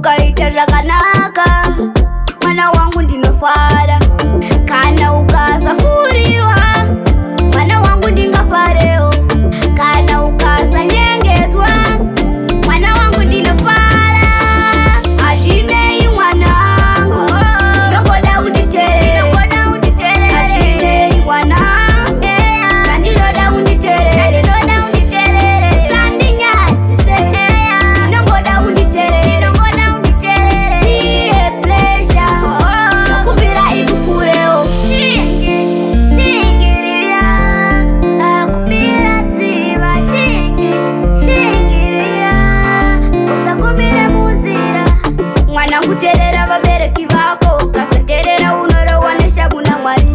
ukaita zvakanaka mwana wangu ndinofara, kana ukasafurirwa mwana wangu ndingafarewo, kana ukasanyengedzwa mwana wangu ndinofara. Hazvinei mwanangu, ndinongoda unditeerere. Hazvinei mwanangu, ndinoda unditeerere. Usandinyadzise, ndinongoda unditeerere. Ndiye pressure, kukumbira ikupurewo. Shingirira, kumbira dziva. Shingirira, usakumbire munzira. Mwana kuteerera vabereki vako, ukasateerera unorowa neshamu naMwari.